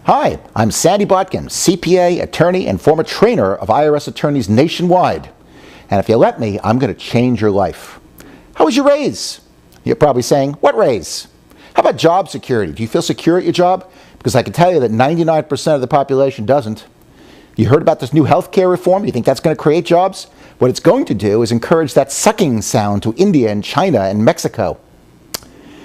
Hi, I'm Sandy Botkin, CPA, attorney, and former trainer of IRS attorneys nationwide. And if you let me, I'm going to change your life. How was your raise? You're probably saying, what raise? How about job security? Do you feel secure at your job? Because I can tell you that 99% of the population doesn't. You heard about this new healthcare reform? You think that's going to create jobs? What it's going to do is encourage that sucking sound to India and China and Mexico.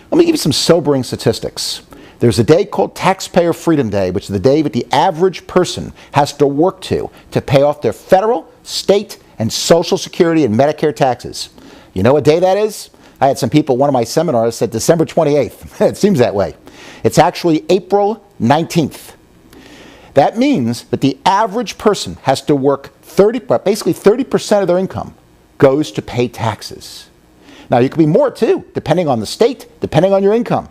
Let me give you some sobering statistics. There's a day called Taxpayer Freedom Day, which is the day that the average person has to work to pay off their federal, state, and Social Security and Medicare taxes. You know what day that is? I had some people at one of my seminars said December 28th. It seems that way. It's actually April 19th. That means that the average person has to work basically 30% of their income goes to pay taxes. Now, you could be more too, depending on the state, depending on your income.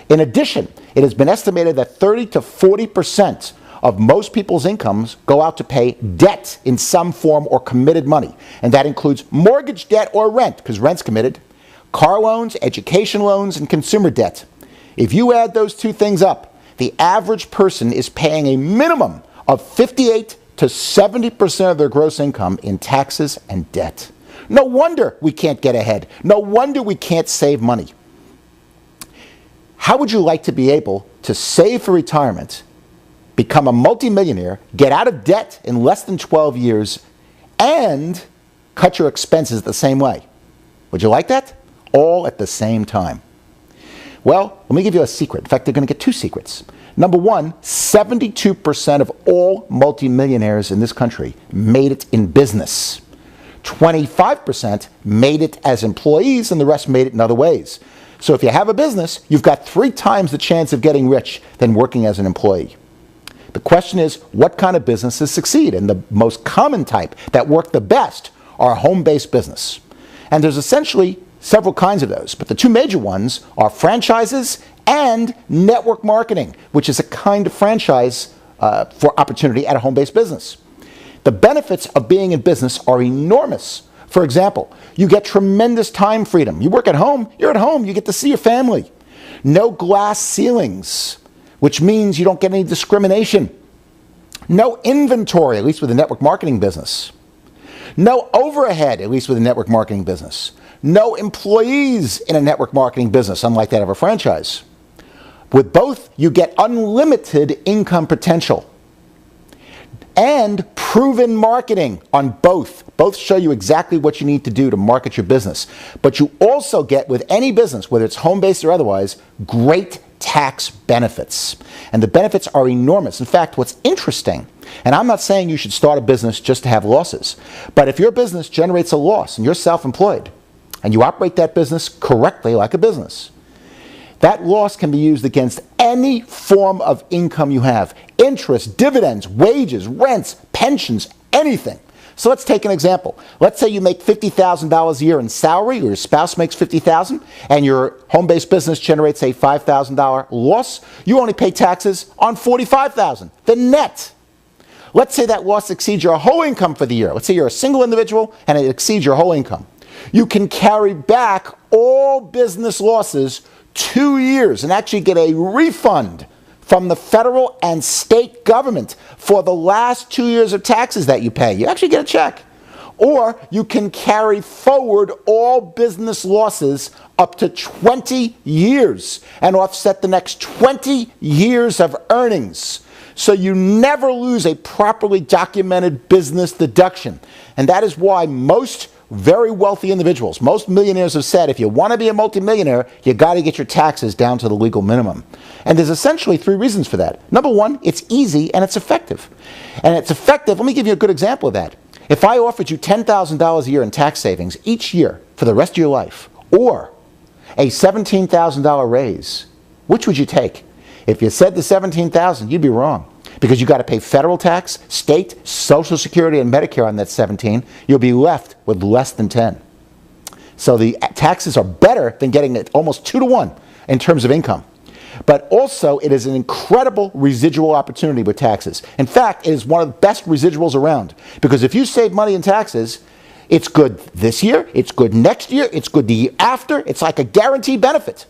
In addition, it has been estimated that 30 to 40% of most people's incomes go out to pay debt in some form or committed money. And that includes mortgage debt or rent, because rent's committed, car loans, education loans, and consumer debt. If you add those two things up, the average person is paying a minimum of 58 to 70% of their gross income in taxes and debt. No wonder we can't get ahead. No wonder we can't save money. How would you like to be able to save for retirement, become a multimillionaire, get out of debt in less than 12 years, and cut your expenses the same way? Would you like that? All at the same time. Well, let me give you a secret. In fact, they're going to get two secrets. Number one, 72% of all multimillionaires in this country made it in business. 25% made it as employees, and the rest made it in other ways. So if you have a business, you've got 3 times the chance of getting rich than working as an employee. The question is, what kind of businesses succeed? And the most common type that work the best are home-based business. And there's essentially several kinds of those, but the two major ones are franchises and network marketing, which is a kind of franchise for opportunity at a home-based business. The benefits of being in business are enormous. For example, you get tremendous time freedom. You work at home, you're at home, you get to see your family. No glass ceilings, which means you don't get any discrimination. No inventory, at least with a network marketing business. No overhead, at least with a network marketing business. No employees in a network marketing business, unlike that of a franchise. With both, you get unlimited income potential. And proven marketing on both. Both show you exactly what you need to do to market your business. But you also get, with any business, whether it's home-based or otherwise, great tax benefits. And the benefits are enormous. In fact, what's interesting, and I'm not saying you should start a business just to have losses, but if your business generates a loss and you're self-employed, and you operate that business correctly like a business, that loss can be used against any form of income you have. Interest, dividends, wages, rents, pensions, anything. So let's take an example. Let's say you make $50,000 a year in salary, or your spouse makes $50,000, and your home-based business generates a $5,000 loss. You only pay taxes on $45,000, the net. Let's say that loss exceeds your whole income for the year. Let's say you're a single individual and it exceeds your whole income. You can carry back all business losses 2 years and actually get a refund from the federal and state government for the last 2 years of taxes that you pay. You actually get a check. Or you can carry forward all business losses up to 20 years and offset the next 20 years of earnings. So you never lose a properly documented business deduction. And that is why most very wealthy individuals, most millionaires have said, if you want to be a multimillionaire, you got to get your taxes down to the legal minimum. And there's essentially 3 reasons for that. Number one, it's easy and it's effective. And it's effective, let me give you a good example of that. If I offered you $10,000 a year in tax savings each year for the rest of your life, or a $17,000 raise, which would you take? If you said the $17,000, you'd be wrong. Because you got to pay federal tax, state, Social Security, and Medicare on that 17, you'll be left with less than 10. So the taxes are better than getting it almost 2 to 1 in terms of income. But also, it is an incredible residual opportunity with taxes. In fact, it is one of the best residuals around. Because if you save money in taxes, it's good this year, it's good next year, it's good the year after. It's like a guaranteed benefit.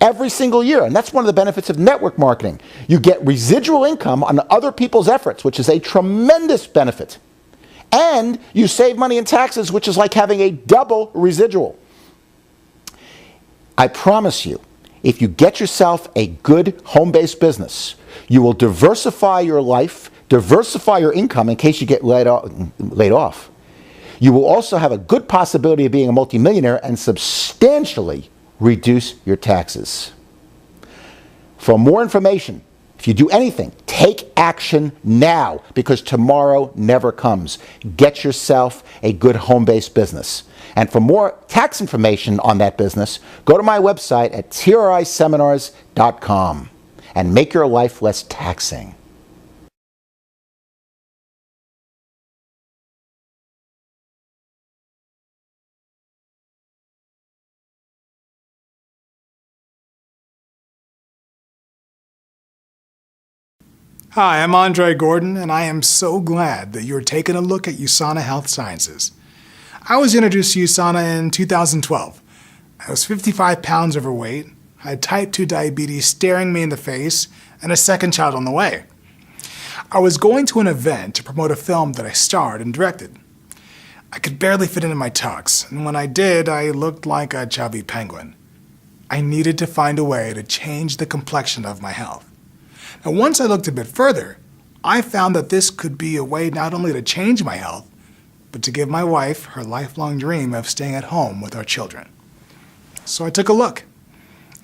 every single year. And that's one of the benefits of network marketing. You get residual income on other people's efforts, which is a tremendous benefit. And you save money in taxes, which is like having a double residual. I promise you, if you get yourself a good home-based business, you will diversify your life, diversify your income in case you get laid off. You will also have a good possibility of being a multimillionaire and substantially reduce your taxes. For more information, if you do anything, take action now, because tomorrow never comes. Get yourself a good home-based business. And for more tax information on that business, go to my website at triseminars.com and make your life less taxing. Hi, I'm Andre Gordon, and I am so glad that you're taking a look at USANA Health Sciences. I was introduced to USANA in 2012. I was 55 pounds overweight, had type 2 diabetes staring me in the face, and a second child on the way. I was going to an event to promote a film that I starred and directed. I could barely fit into my tux, and when I did, I looked like a chubby penguin. I needed to find a way to change the complexion of my health. Now, once I looked a bit further, I found that this could be a way not only to change my health, but to give my wife her lifelong dream of staying at home with our children. So I took a look.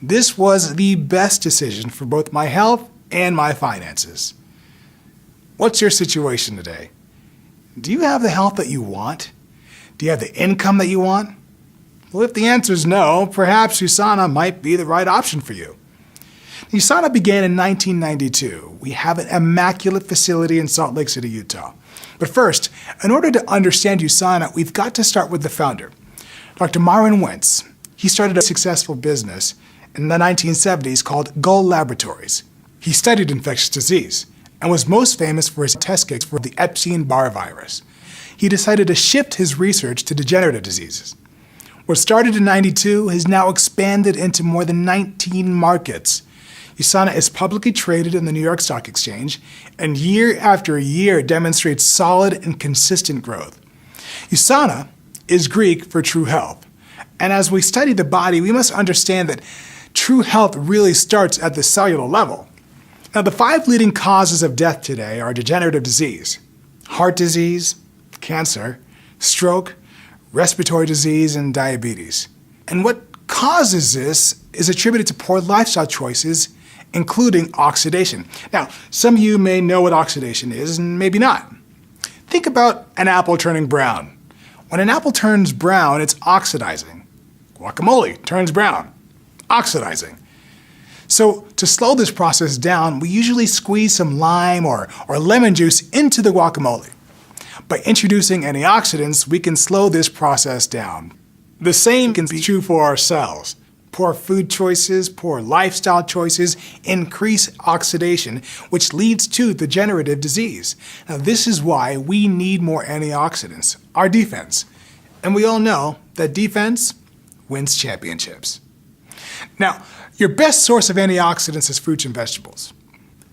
This was the best decision for both my health and my finances. What's your situation today? Do you have the health that you want? Do you have the income that you want? Well, if the answer is no, perhaps USANA might be the right option for you. USANA began in 1992. We have an immaculate facility in Salt Lake City, Utah. But first, in order to understand USANA, we've got to start with the founder, Dr. Myron Wentz. He started a successful business in the 1970s called Gull Laboratories. He studied infectious disease and was most famous for his test kits for the Epstein-Barr virus. He decided to shift his research to degenerative diseases. What started in 92 has now expanded into more than 19 markets. USANA is publicly traded in the New York Stock Exchange, and year after year demonstrates solid and consistent growth. USANA is Greek for true health. And as we study the body, we must understand that true health really starts at the cellular level. Now, the 5 leading causes of death today are degenerative disease, heart disease, cancer, stroke, respiratory disease, and diabetes. And what causes this is attributed to poor lifestyle choices, including oxidation. Now, some of you may know what oxidation is, and maybe not. Think about an apple turning brown. When an apple turns brown, it's oxidizing. Guacamole turns brown, oxidizing. So to slow this process down, we usually squeeze some lime or lemon juice into the guacamole. By introducing antioxidants, we can slow this process down. The same can be true for our cells. Poor food choices, poor lifestyle choices increase oxidation, which leads to degenerative disease. Now, this is why we need more antioxidants, our defense. And we all know that defense wins championships. Now, your best source of antioxidants is fruits and vegetables.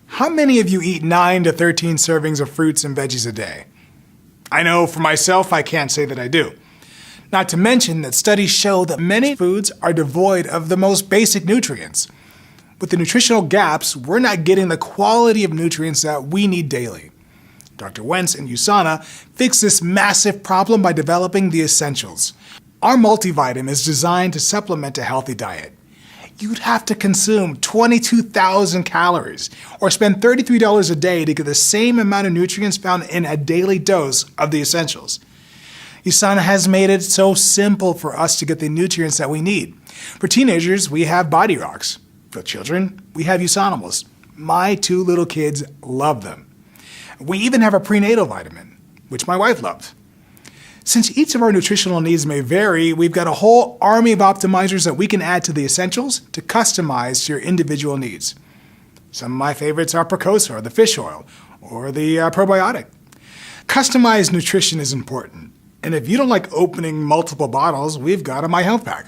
How many of you eat 9 to 13 servings of fruits and veggies a day? I know for myself, I can't say that I do. Not to mention that studies show that many foods are devoid of the most basic nutrients. With the nutritional gaps, we're not getting the quality of nutrients that we need daily. Dr. Wentz and USANA fix this massive problem by developing the essentials. Our multivitamin is designed to supplement a healthy diet. You'd have to consume 22,000 calories or spend $33 a day to get the same amount of nutrients found in a daily dose of the essentials. USANA has made it so simple for us to get the nutrients that we need. For teenagers, we have Body Rocks. For children, we have USANAbles. My 2 little kids love them. We even have a prenatal vitamin, which my wife loves. Since each of our nutritional needs may vary, we've got a whole army of optimizers that we can add to the essentials to customize to your individual needs. Some of my favorites are Precosa, or the fish oil, or the probiotic. Customized nutrition is important. And if you don't like opening multiple bottles, we've got a My Health Pack.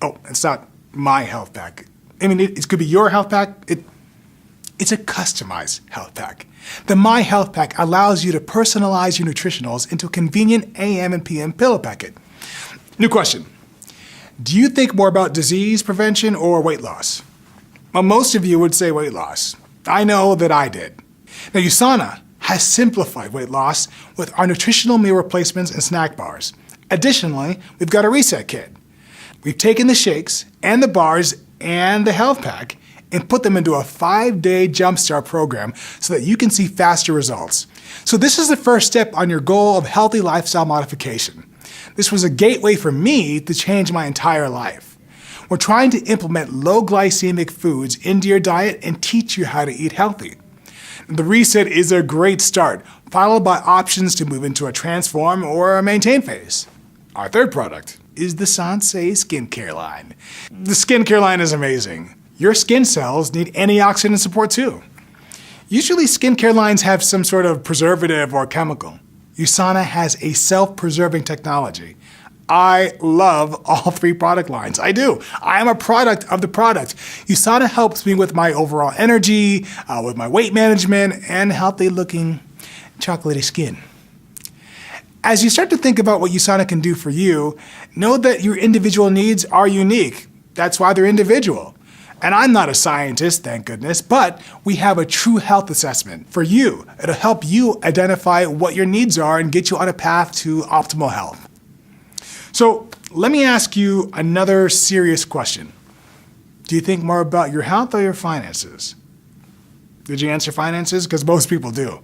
Oh, it's not My Health Pack. I mean, it could be your health pack. It's a customized health pack. The My Health Pack allows you to personalize your nutritionals into a convenient AM and PM pill packet. New question. Do you think more about disease prevention or weight loss? Well, most of you would say weight loss. I know that I did. Now, USANA has simplified weight loss with our nutritional meal replacements and snack bars. Additionally, we've got a reset kit. We've taken the shakes and the bars and the health pack and put them into a 5-day jumpstart program so that you can see faster results. So this is the first step on your goal of healthy lifestyle modification. This was a gateway for me to change my entire life. We're trying to implement low glycemic foods into your diet and teach you how to eat healthy. The reset is a great start, followed by options to move into a transform or a maintain phase. Our third product is the Sensei skincare line. The skincare line is amazing. Your skin cells need antioxidant support too. Usually skincare lines have some sort of preservative or chemical. USANA has a self-preserving technology. I love all 3 product lines. I do. I am a product of the product. USANA helps me with my overall energy, with my weight management, and healthy looking chocolatey skin. As you start to think about what USANA can do for you, know that your individual needs are unique. That's why they're individual. And I'm not a scientist, thank goodness, but we have a true health assessment for you. It'll help you identify what your needs are and get you on a path to optimal health. So let me ask you another serious question. Do you think more about your health or your finances? Did you answer finances? Because most people do.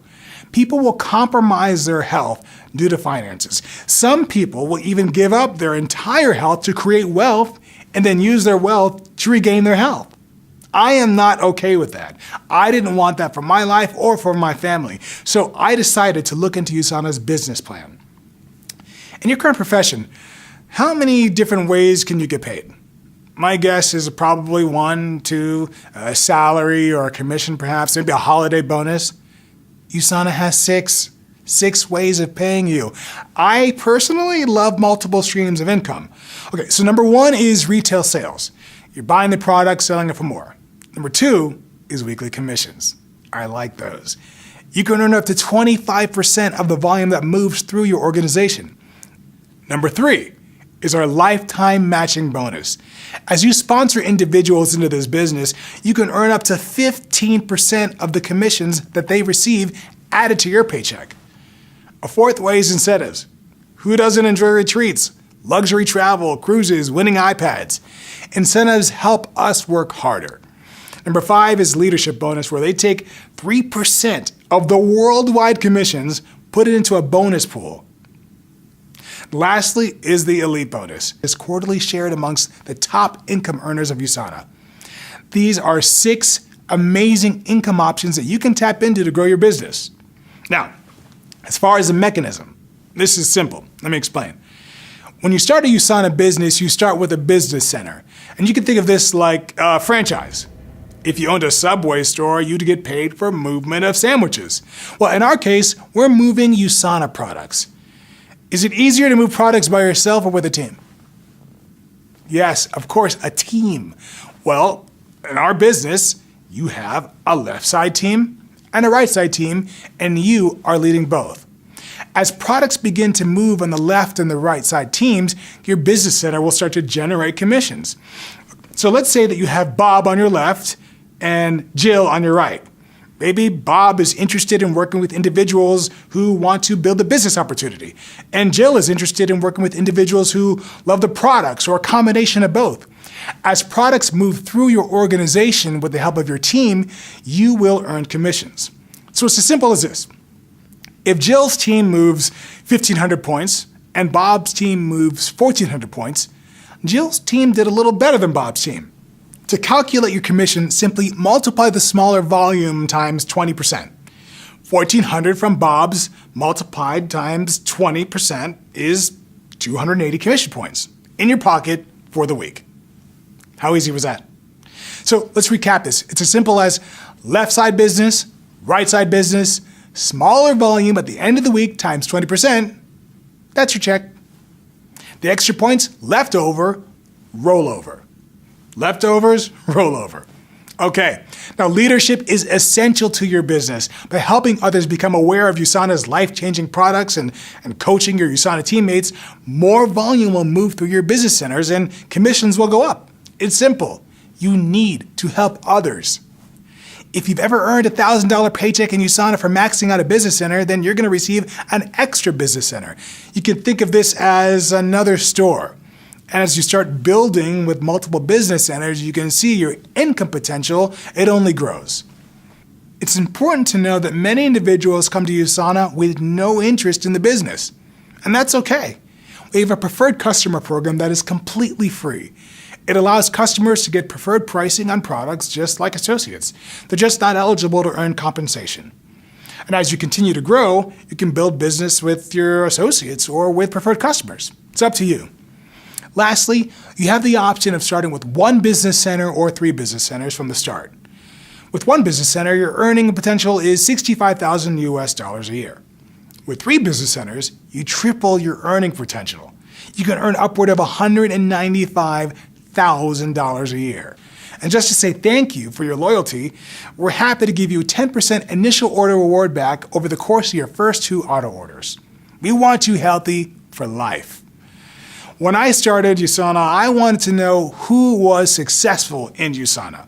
People will compromise their health due to finances. Some people will even give up their entire health to create wealth and then use their wealth to regain their health. I am not okay with that. I didn't want that for my life or for my family. So I decided to look into USANA's business plan. In your current profession, how many different ways can you get paid? My guess is probably 1, 2, a salary or a commission perhaps, maybe a holiday bonus. USANA has 6 ways of paying you. I personally love multiple streams of income. Okay, so number 1 is retail sales. You're buying the product, selling it for more. Number 2 is weekly commissions. I like those. You can earn up to 25% of the volume that moves through your organization. Number 3 is our lifetime matching bonus. As you sponsor individuals into this business, you can earn up to 15% of the commissions that they receive added to your paycheck. A 4th way is incentives. Who doesn't enjoy retreats, luxury travel, cruises, winning iPads? Incentives help us work harder. Number 5 is leadership bonus, where they take 3% of the worldwide commissions, put it into a bonus pool. Lastly is the elite bonus. It's quarterly shared amongst the top income earners of USANA. These are 6 amazing income options that you can tap into to grow your business. Now, as far as the mechanism, this is simple. Let me explain. When you start a USANA business, you start with a business center. And you can think of this like a franchise. If you owned a Subway store, you'd get paid for movement of sandwiches. Well, in our case, we're moving USANA products. Is it easier to move products by yourself or with a team? Yes, of course, a team. Well, in our business, you have a left side team and a right side team, and you are leading both. As products begin to move on the left and the right side teams, your business center will start to generate commissions. So let's say that you have Bob on your left and Jill on your right. Maybe Bob is interested in working with individuals who want to build a business opportunity, and Jill is interested in working with individuals who love the products or a combination of both. As products move through your organization with the help of your team, you will earn commissions. So it's as simple as this. If Jill's team moves 1,500 points and Bob's team moves 1,400 points, Jill's team did a little better than Bob's team. To calculate your commission, simply multiply the smaller volume times 20%. 1,400 from Bob's multiplied times 20% is 280 commission points in your pocket for the week. How easy was that? So let's recap this. It's as simple as left side business, right side business, smaller volume at the end of the week times 20%. That's your check. The extra points left over, roll over. Leftovers, roll over. Okay, now leadership is essential to your business. By helping others become aware of USANA's life-changing products and coaching your USANA teammates, more volume will move through your business centers and commissions will go up. It's simple. You need to help others. If you've ever earned a $1,000 paycheck in USANA for maxing out a business center, then you're going to receive an extra business center. You can think of this as another store. And as you start building with multiple business centers, you can see your income potential, it only grows. It's important to know that many individuals come to USANA with no interest in the business. And that's okay. We have a preferred customer program that is completely free. It allows customers to get preferred pricing on products just like associates. They're just not eligible to earn compensation. And as you continue to grow, you can build business with your associates or with preferred customers. It's up to you. Lastly, you have the option of starting with one business center or 3 business centers from the start. With one business center, your earning potential is $65,000 US a year. With 3 business centers, you triple your earning potential. You can earn upward of $195,000 a year. And just to say thank you for your loyalty, we're happy to give you a 10% initial order reward back over the course of your first 2 auto orders. We want you healthy for life. When I started USANA, I wanted to know who was successful in USANA.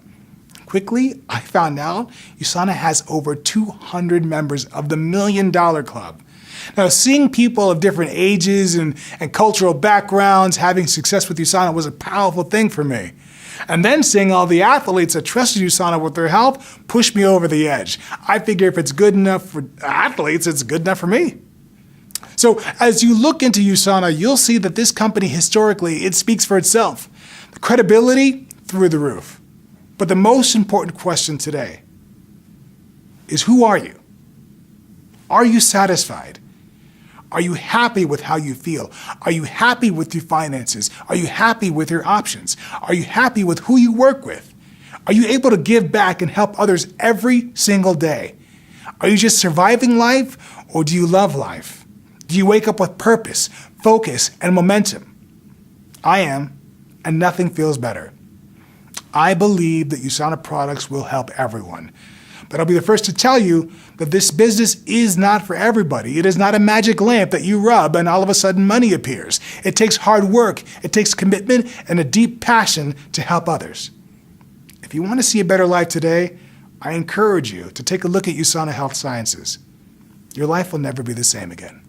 Quickly, I found out USANA has over 200 members of the $1 Million Club. Now, seeing people of different ages and cultural backgrounds having success with USANA was a powerful thing for me. And then seeing all the athletes that trusted USANA with their help pushed me over the edge. I figure if it's good enough for athletes, it's good enough for me. So as you look into USANA, you'll see that this company historically, it speaks for itself. The credibility through the roof. But the most important question today is, who are you? Are you satisfied? Are you happy with how you feel? Are you happy with your finances? Are you happy with your options? Are you happy with who you work with? Are you able to give back and help others every single day? Are you just surviving life, or do you love life? Do you wake up with purpose, focus, and momentum? I am, and nothing feels better. I believe that USANA products will help everyone. But I'll be the first to tell you that this business is not for everybody. It is not a magic lamp that you rub and all of a sudden money appears. It takes hard work, it takes commitment, and a deep passion to help others. If you want to see a better life today, I encourage you to take a look at USANA Health Sciences. Your life will never be the same again.